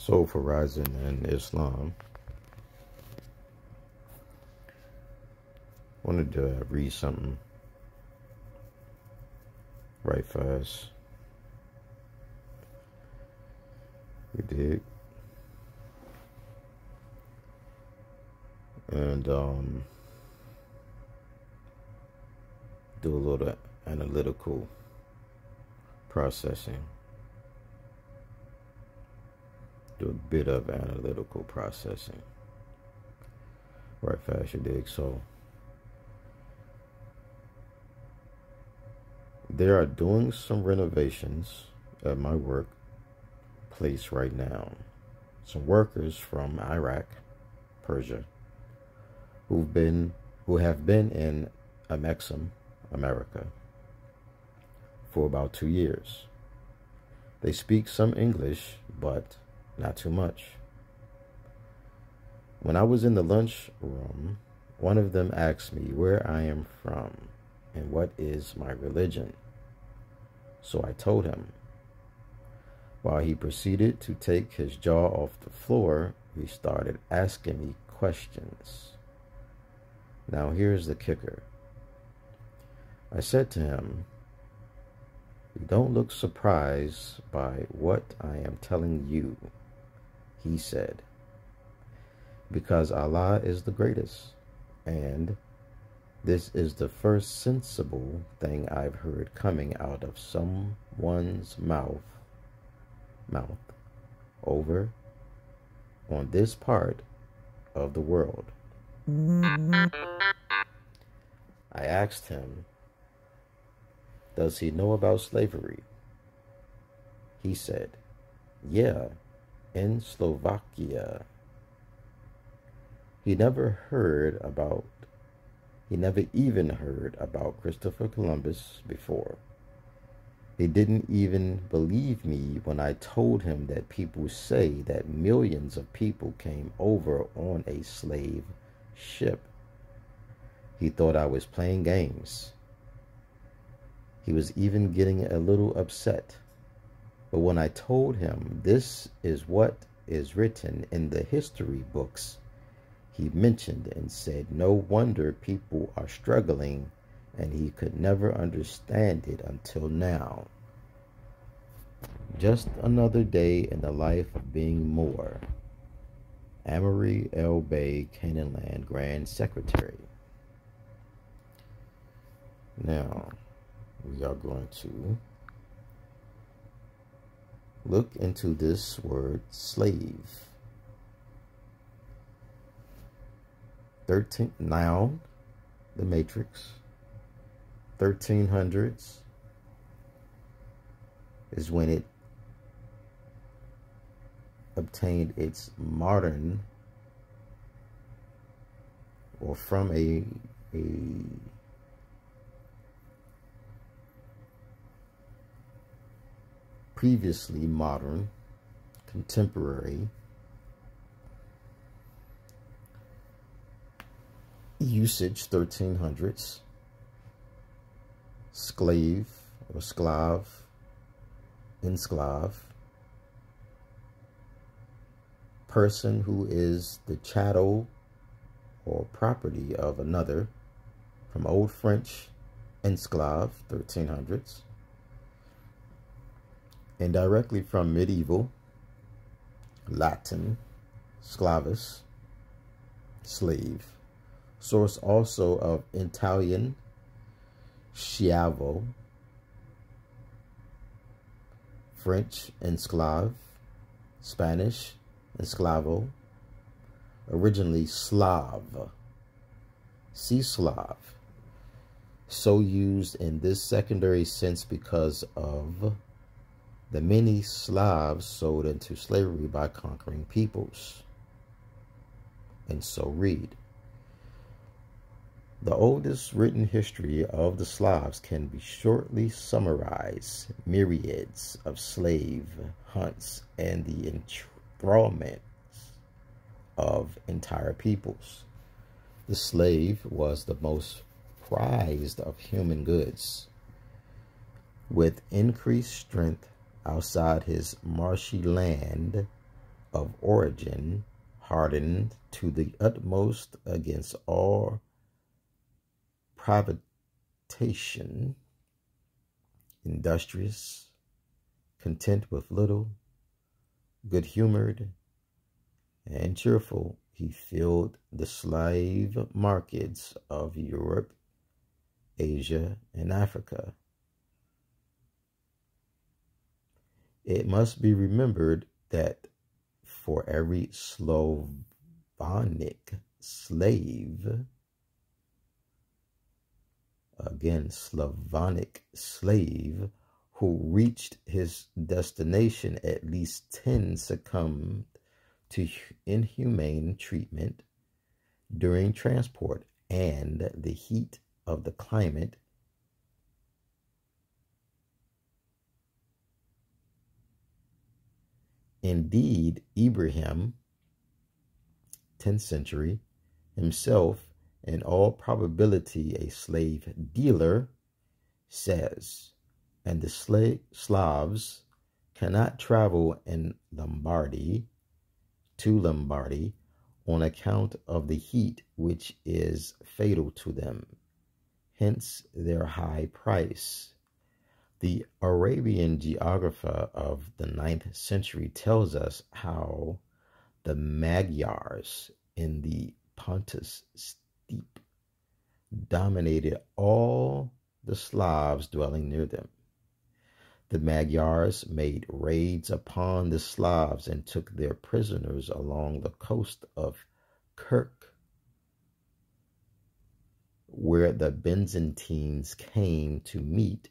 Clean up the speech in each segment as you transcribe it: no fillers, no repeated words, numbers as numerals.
So for rising in Islam, I wanted to read something right fast. You dig? And do a little analytical processing. Do a bit of analytical processing. Right fast, you dig? So they are doing some renovations at my workplace right now. Some workers from Iraq, Persia, who have been in S-klof, America, for about 2 years. They speak some English, but not too much. When I was in the lunch room, one of them asked me where I am from and what is my religion. So I told him. While he proceeded to take his jaw off the floor, he started asking me questions. Now here's the kicker. I said to him, "You don't look surprised by what I am telling you." He said, "Because Allah is the greatest, and this is the first sensible thing I've heard coming out of someone's mouth over on this part of the world." I asked him, "Does he know about slavery?" He said, "Yeah, in Slovakia." He never even heard about Christopher Columbus before. He didn't even believe me when I told him that people say that millions of people came over on a slave ship. He thought I was playing games. He was even getting a little upset. But when I told him this is what is written in the history books, he mentioned and said no wonder people are struggling, and he could never understand it until now. Just another day in the life of being Moor. Amory L. Bay, Canaan Land Grand Secretary. Now, we are going to look into this word slave. 13th noun, the matrix. 1300s is when it obtained its modern, or from a previously modern, contemporary usage. 1300s, slave or esclave, esclave, person who is the chattel or property of another, from Old French esclave, 1300s, and directly from medieval Latin sclavus, slave. Source also of Italian schiavo, French esclave, Spanish esclavo, originally Slav, see Slav, so used in this secondary sense because of the many Slavs sold into slavery by conquering peoples. And so read. The oldest written history of the Slavs can be shortly summarized: myriads of slave hunts and the enthrallment of entire peoples. The slave was the most prized of human goods. With increased strength outside his marshy land, of origin, hardened to the utmost against all privation, industrious, content with little, good-humored, and cheerful, he filled the slave markets of Europe, Asia, and Africa. It must be remembered that for every Slavonic slave, again, Slavonic slave, who reached his destination, at least 10 succumbed to inhumane treatment during transport and the heat of the climate. Indeed, Ibrahim, 10th century, himself, in all probability a slave dealer, says, and the Slavs cannot travel in Lombardy to Lombardy on account of the heat which is fatal to them, hence their high price. The Arabian geographer of the 9th century tells us how the Magyars in the Pontus steppe dominated all the Slavs dwelling near them. The Magyars made raids upon the Slavs and took their prisoners along the coast of Kirk, where the Byzantines came to meet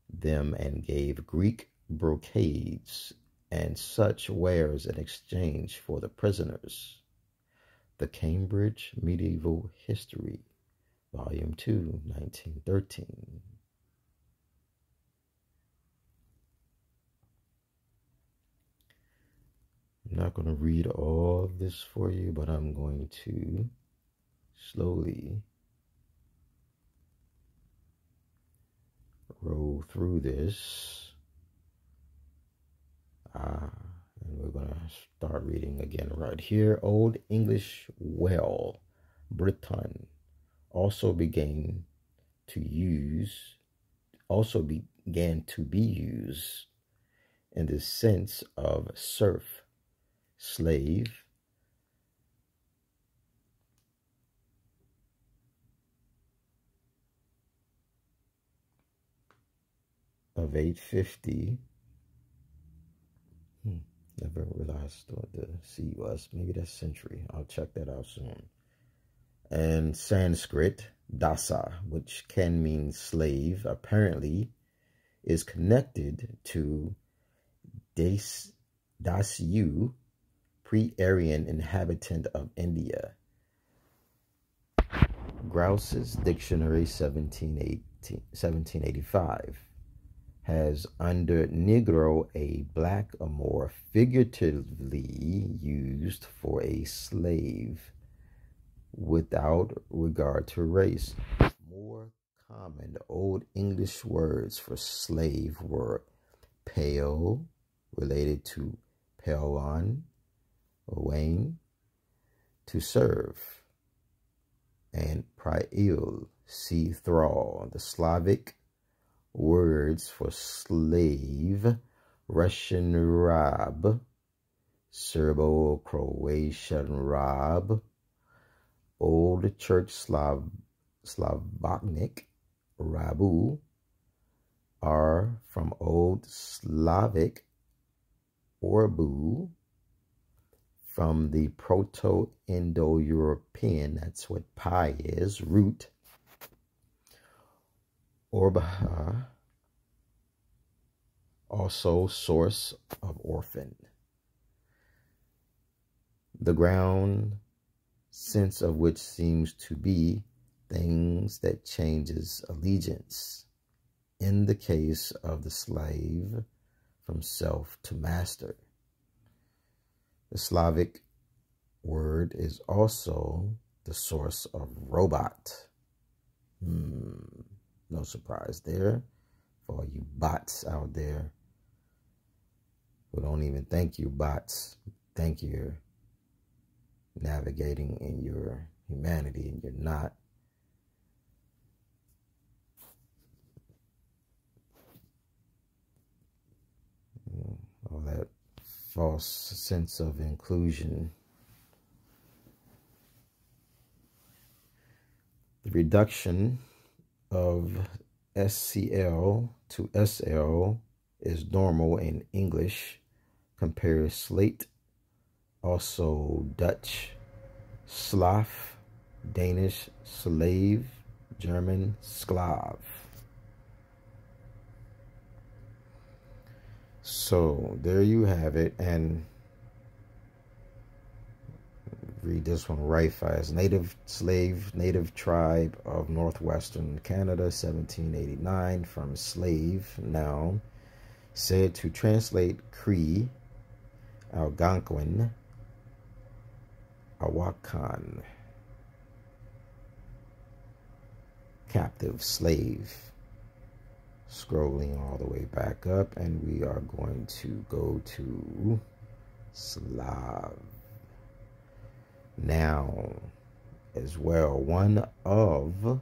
them and gave Greek brocades and such wares in exchange for the prisoners. The Cambridge Medieval History, Volume 2, 1913. I'm not going to read all of this for you, but I'm going to slowly roll through this. And we're going to start reading again right here. Old English well, Briton, also began to be used in the sense of serf, slave, of 850. Never realized what the C was. Maybe that's century. I'll check that out soon. And Sanskrit, dasa, which can mean slave, apparently is connected to Dasyu, pre-Aryan inhabitant of India. Grouse's Dictionary, 1785, has under Negro a black Amor figuratively used for a slave without regard to race. More common Old English words for slave were pale, related to pelon or wane, to serve, and pry-il, see thrall. The Slavic words for slave, Russian rab, Serbo-Croatian rab, Old Church Slavonic rabu, are from Old Slavic orbu, from the Proto-Indo-European, that's what pi is, root, orbaha, also source of orphan. The ground sense of which seems to be things that changes allegiance, in the case of the slave, from self to master. The Slavic word is also the source of robot. No surprise there for all you bots out there who don't even think you bots. think you're navigating in your humanity, and you're not. All that false sense of inclusion. The reduction of SCL to SL is normal in English. Compare slate, also Dutch, s-klof, Danish, slave, German, s-klof. So there you have it, and read this one right fast. Native slave, native tribe of northwestern Canada, 1789, from slave, noun, said to translate Cree, Algonquin, Awakan, captive, slave. Scrolling all the way back up, and we are going to go to Slav. Now, as well, one of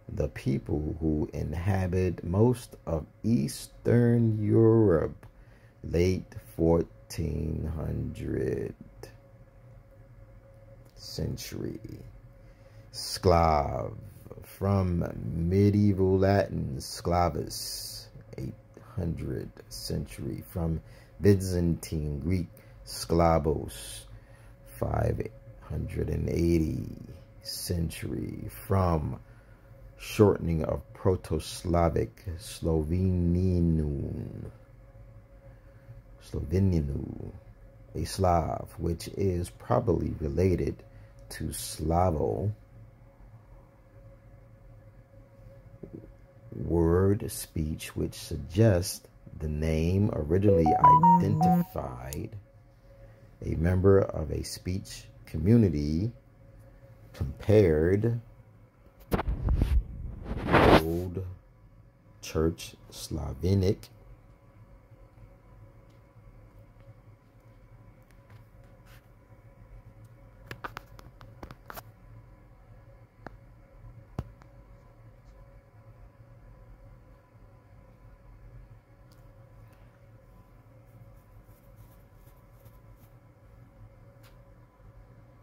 the people who inhabit most of Eastern Europe, late 1400 century. Sclave, from medieval Latin, sclavus, 800 century. From Byzantine Greek, sklavos, 580 century. From shortening of Proto-Slavic, Slovenianu, a Slav, which is probably related to Slavo, word speech, which suggests the name originally identified a member of a speech community. Compared Old Church Slavonic,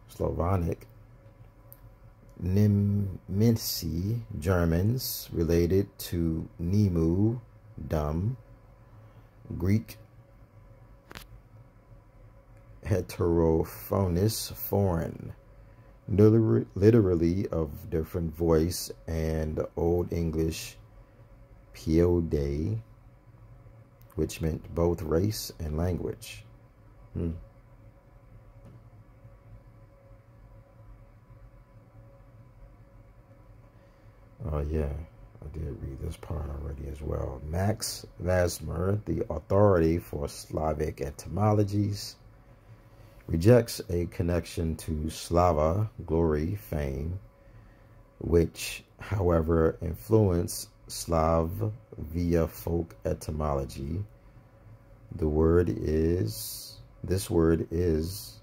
Slavonic, Nemenci, Germans, related to Nemu, dumb. Greek, heterophonous, foreign, literally of different voice, and Old English, Piode, which meant both race and language. Oh, yeah, I did read this part already as well. Max Vasmer, the authority for Slavic etymologies, rejects a connection to slava, glory, fame, which, however, influenced Slav via folk etymology. This word is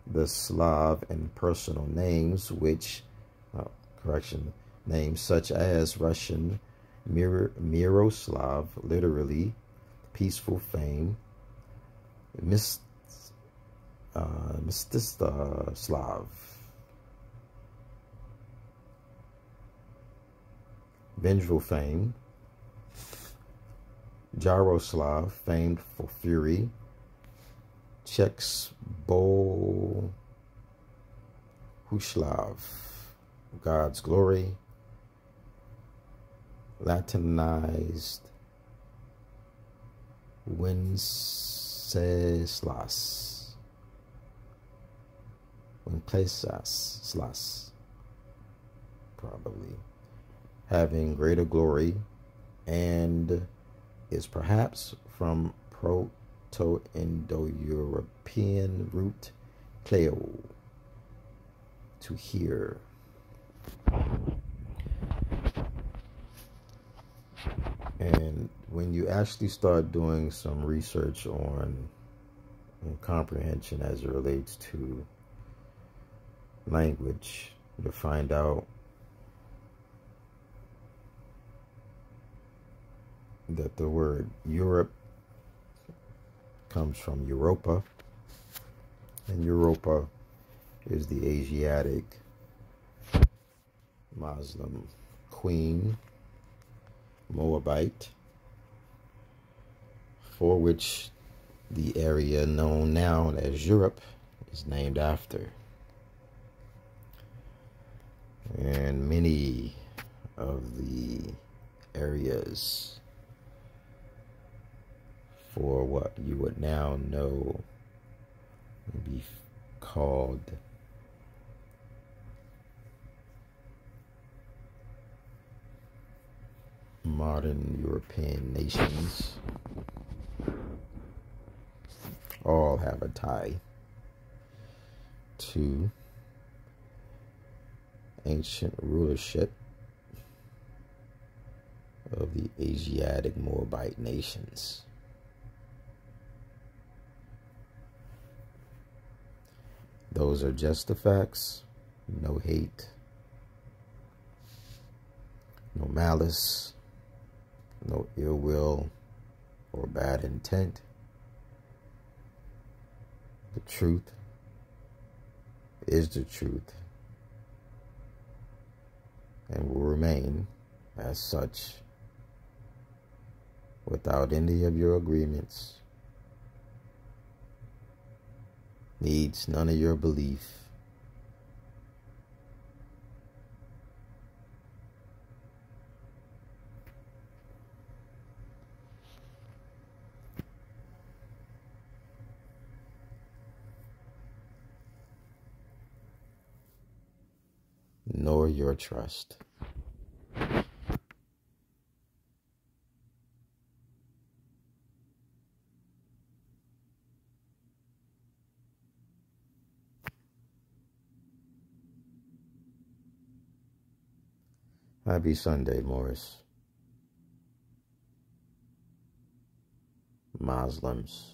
the Slav and personal names, which, names such as Russian Miroslav, literally peaceful fame, Mstislav, vengeful fame, Jaroslav, famed for fury, Huslav, God's glory, Latinized Wenceslas, probably, having greater glory, and is perhaps from Proto-Indo-European root kleo, to hear. And when you actually start doing some research on and comprehension as it relates to language, to find out that the word Europe comes from Europa, and Europa is the Asiatic Muslim queen, Moabite, for which the area known now as Europe is named after. And many of the areas for what you would now know would be called modern European nations all have a tie to ancient rulership of the Asiatic Moabite nations. Those are just the facts. No hate, no malice, no ill will or bad intent. The truth is the truth and will remain as such without any of your agreements. Needs none of your belief. Nor your trust. Happy Sunday, Morris. Muslims.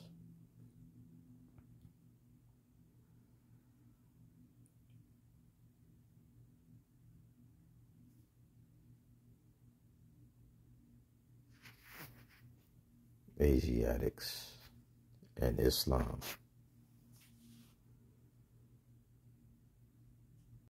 Asiatics and Islam.